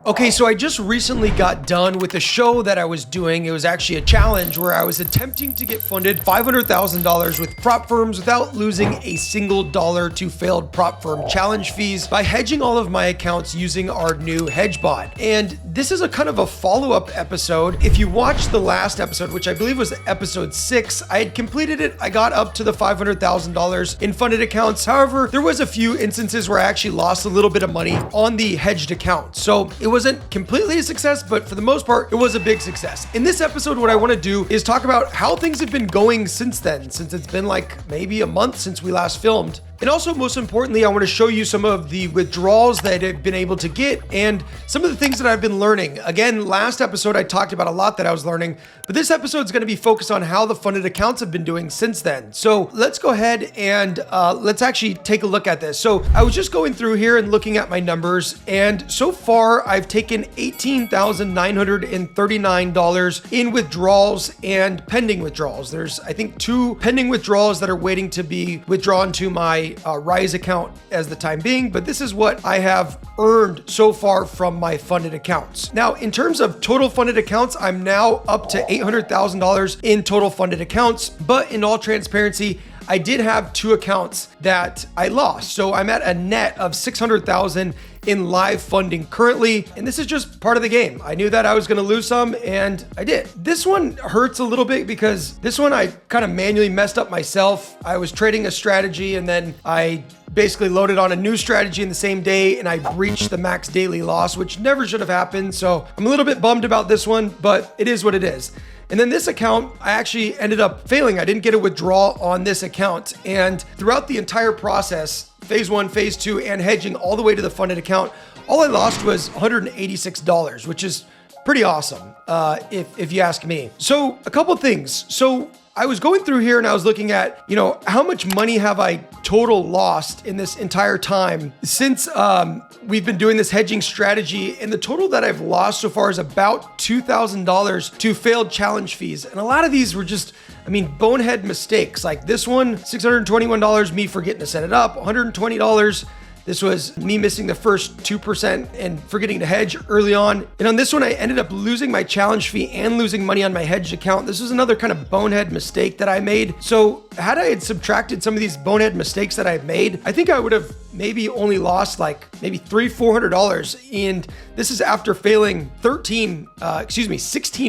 Okay, so I just recently got done with a show that I was doing. It was actually a challenge where I was attempting to get funded $500,000 with prop firms without losing a single dollar to failed prop firm challenge fees by hedging all of my accounts using our new Hedge bot. And this is a kind of a follow-up episode. If you watched the last episode, which I believe was episode 6, I had completed it. I got up to the $500,000 in funded accounts. However, there was a few instances where I actually lost a little bit of money on the hedged account. So it wasn't completely a success, but for the most part, it was a big success. In this episode, what I want to do is talk about how things have been going since then, since it's been like maybe a month since we last filmed. And also, most importantly, I want to show you some of the withdrawals that I've been able to get and some of the things that I've been learning. Again, last episode, I talked about a lot that I was learning, but this episode is going to be focused on how the funded accounts have been doing since then. So let's go ahead and let's actually take a look at this. So I was just going through here and looking at my numbers, and so far I've taken $18,939 in withdrawals and pending withdrawals. There's, I think, 2 pending withdrawals that are waiting to be withdrawn to my Rise account as the time being, but this is what I have earned so far from my funded accounts. Now, in terms of total funded accounts, I'm now up to $800,000 in total funded accounts, but in all transparency, I did have 2 accounts that I lost. So I'm at a net of $600,000 in live funding currently, and this is just part of the game. I knew that I was gonna lose some, and I did. This one hurts a little bit because this one I kind of manually messed up myself. I was trading a strategy, and then I basically loaded on a new strategy in the same day, and I breached the max daily loss, which never should have happened. So I'm a little bit bummed about this one, but it is what it is. And then this account, I actually ended up failing. I didn't get a withdrawal on this account. And throughout the entire process, phase 1, phase 2, and hedging all the way to the funded account, all I lost was $186, which is pretty awesome, if you ask me. So a couple things. So I was going through here and I was looking at, how much money have I total lost in this entire time since we've been doing this hedging strategy, and the total that I've lost so far is about $2,000 to failed challenge fees. And a lot of these were just, bonehead mistakes. Like this one, $621, me forgetting to set it up, $120. This was me missing the first 2% and forgetting to hedge early on. And on this one, I ended up losing my challenge fee and losing money on my hedged account. This was another kind of bonehead mistake that I made. So had I had subtracted some of these bonehead mistakes that I've made, I think I would have maybe only lost like maybe $300-400. And this is after failing 16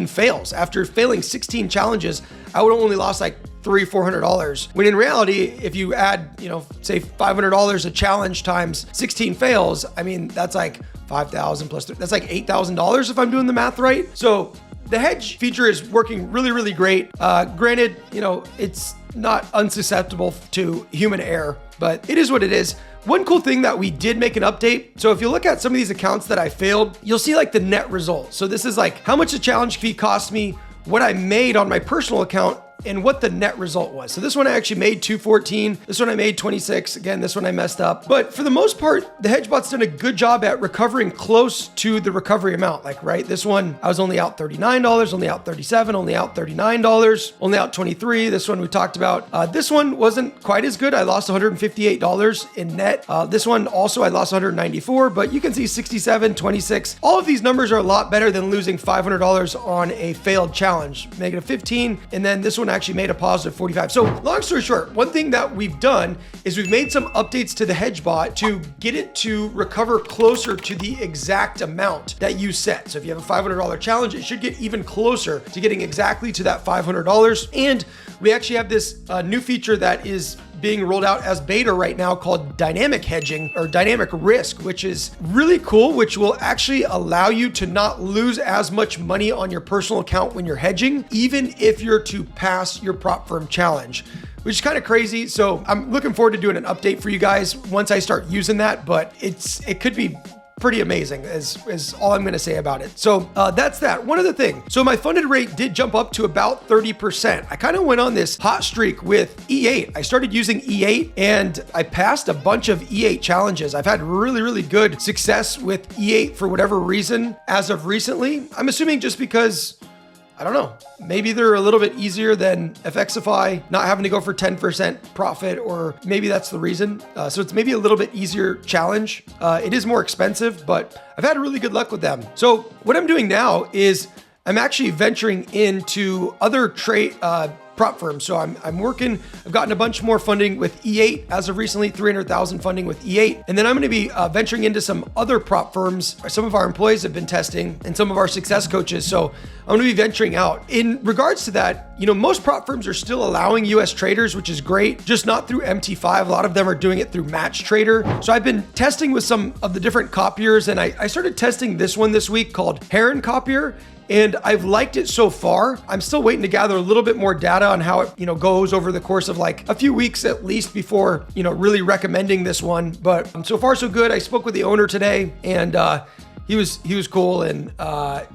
fails. After failing 16 challenges, I would have only lost like $300-400. When in reality, if you add, say $500 a challenge times 16 fails, that's like 5,000 plus, that's like $8,000 if I'm doing the math right. So the hedge feature is working really, really great. Granted, it's not unsusceptible to human error, but it is what it is. One cool thing that we did make an update. So if you look at some of these accounts that I failed, you'll see like the net result. So this is like how much the challenge fee cost me, what I made on my personal account, and what the net result was. So this one I actually made 214. This one I made 26. Again, this one I messed up. But for the most part, the HedgeBot's done a good job at recovering close to the recovery amount. Like, right, this one, I was only out $39, only out $37, only out $39, only out $23. This one we talked about. This one wasn't quite as good. I lost $158 in net. This one also, I lost $194, but you can see 67, 26. All of these numbers are a lot better than losing $500 on a failed challenge. Negative 15, and then this one actually made a positive 45. So long story short, one thing that we've done is we've made some updates to the HedgeBot to get it to recover closer to the exact amount that you set. So if you have a $500 challenge, it should get even closer to getting exactly to that $500. And we actually have this new feature that is being rolled out as beta right now called dynamic hedging or dynamic risk, which is really cool, which will actually allow you to not lose as much money on your personal account when you're hedging, even if you're to pass your prop firm challenge, which is kind of crazy. So I'm looking forward to doing an update for you guys once I start using that, but it could be pretty amazing is all I'm going to say about it. So that's that. One other thing. So my funded rate did jump up to about 30%. I kind of went on this hot streak with E8. I started using E8 and I passed a bunch of E8 challenges. I've had really, really good success with E8 for whatever reason as of recently. I'm assuming just because I don't know, maybe they're a little bit easier than FXify, not having to go for 10% profit, or maybe that's the reason. So it's maybe a little bit easier challenge. It is more expensive, but I've had really good luck with them. So what I'm doing now is I'm actually venturing into other trade prop firms. So I'm working, I've gotten a bunch more funding with E8 as of recently, 300,000 funding with E8. And then I'm going to be venturing into some other prop firms. Some of our employees have been testing and some of our success coaches. So I'm going to be venturing out. In regards to that, most prop firms are still allowing US traders, which is great, just not through MT5. A lot of them are doing it through Match Trader. So I've been testing with some of the different copiers, and I started testing this one this week called Heron Copier. And I've liked it so far. I'm still waiting to gather a little bit more data on how it, goes over the course of like a few weeks at least before, really recommending this one. But so far so good. I spoke with the owner today, and he was cool, and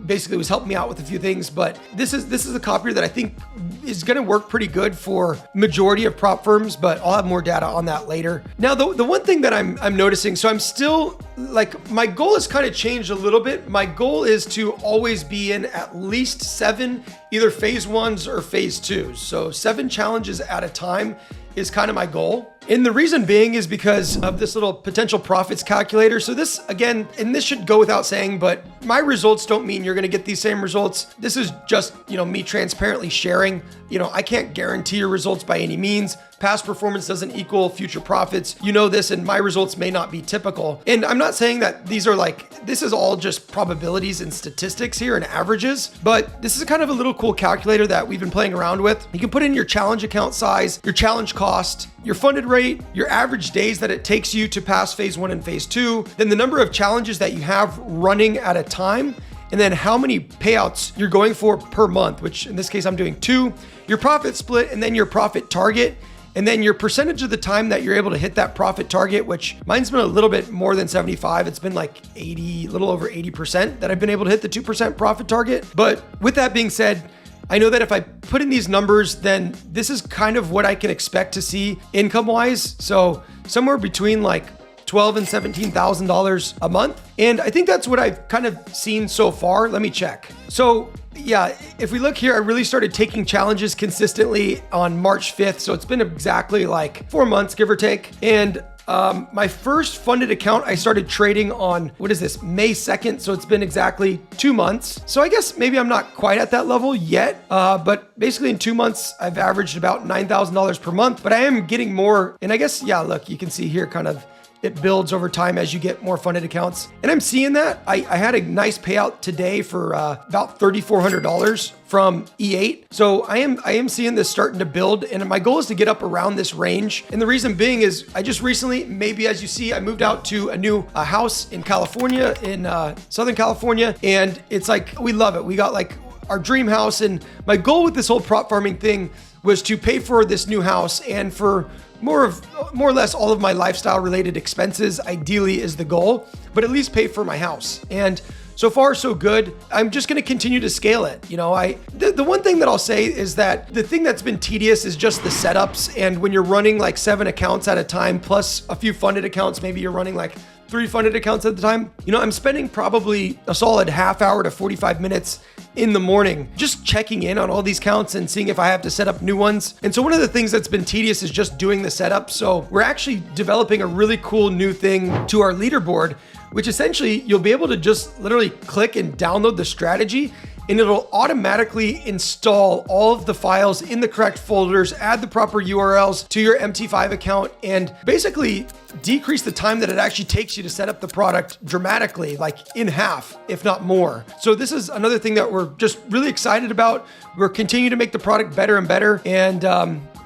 basically was helping me out with a few things. But this is a copier that I think is going to work pretty good for majority of prop firms, but I'll have more data on that later. Now, the one thing that I'm noticing, so I'm still like, my goal has kind of changed a little bit. My goal is to always be in at least 7 either phase 1s or phase 2s. So 7 challenges at a time is kind of my goal. And the reason being is because of this little potential profits calculator. So this, again, and this should go without saying, but my results don't mean you're going to get these same results. This is just, me transparently sharing. I can't guarantee your results by any means. Past performance doesn't equal future profits. This, and my results may not be typical. And I'm not saying that these are this is all just probabilities and statistics here and averages, but this is kind of a little cool calculator that we've been playing around with. You can put in your challenge account size, your challenge cost, your funded rate, your average days that it takes you to pass phase 1 and phase 2, then the number of challenges that you have running at a time, and then how many payouts you're going for per month, which in this case I'm doing 2, your profit split, and then your profit target, and then your percentage of the time that you're able to hit that profit target, which mine's been a little bit more than 75. It's been like 80, a little over 80% that I've been able to hit the 2% profit target. But with that being said, I know that if I put in these numbers, then this is kind of what I can expect to see income-wise. So somewhere between like $12,000 and $17,000 a month. And I think that's what I've kind of seen so far. Let me check. So yeah, if we look here, I really started taking challenges consistently on March 5th. So it's been exactly like 4 months, give or take. And my first funded account, I started trading on, May 2nd. So it's been exactly 2 months. So I guess maybe I'm not quite at that level yet. But basically in 2 months, I've averaged about $9,000 per month, but I am getting more. And I guess, yeah, look, you can see here kind of it builds over time as you get more funded accounts. And I'm seeing that. I had a nice payout today for about $3,400 from E8. So I am seeing this starting to build, and my goal is to get up around this range. And the reason being is I just recently, maybe as you see, I moved out to a new house in California, in Southern California. And it's like, we love it. We got like our dream house. And my goal with this whole prop farming thing was to pay for this new house and for more or less all of my lifestyle related expenses, ideally, is the goal, but at least pay for my house. And so far, so good. I'm just going to continue to scale it. The one thing that I'll say is that the thing that's been tedious is just the setups. And when you're running like 7 accounts at a time, plus a few funded accounts, maybe you're running like 3 funded accounts at the time, I'm spending probably a solid half hour to 45 minutes in the morning just checking in on all these counts and seeing if I have to set up new ones. And so one of the things that's been tedious is just doing the setup. So we're actually developing a really cool new thing to our leaderboard, which essentially you'll be able to just literally click and download the strategy, and it'll automatically install all of the files in the correct folders, add the proper URLs to your MT5 account, and basically decrease the time that it actually takes you to set up the product dramatically, like in half, if not more. So this is another thing that we're just really excited about. We're continuing to make the product better and better. And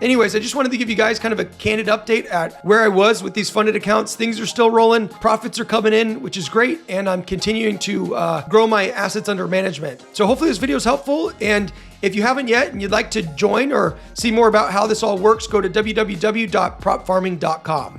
anyways, I just wanted to give you guys kind of a candid update at where I was with these funded accounts. Things are still rolling. Profits are coming in, which is great. And I'm continuing to grow my assets under management. So hopefully this video is helpful. And if you haven't yet and you'd like to join or see more about how this all works, go to www.propfarming.com.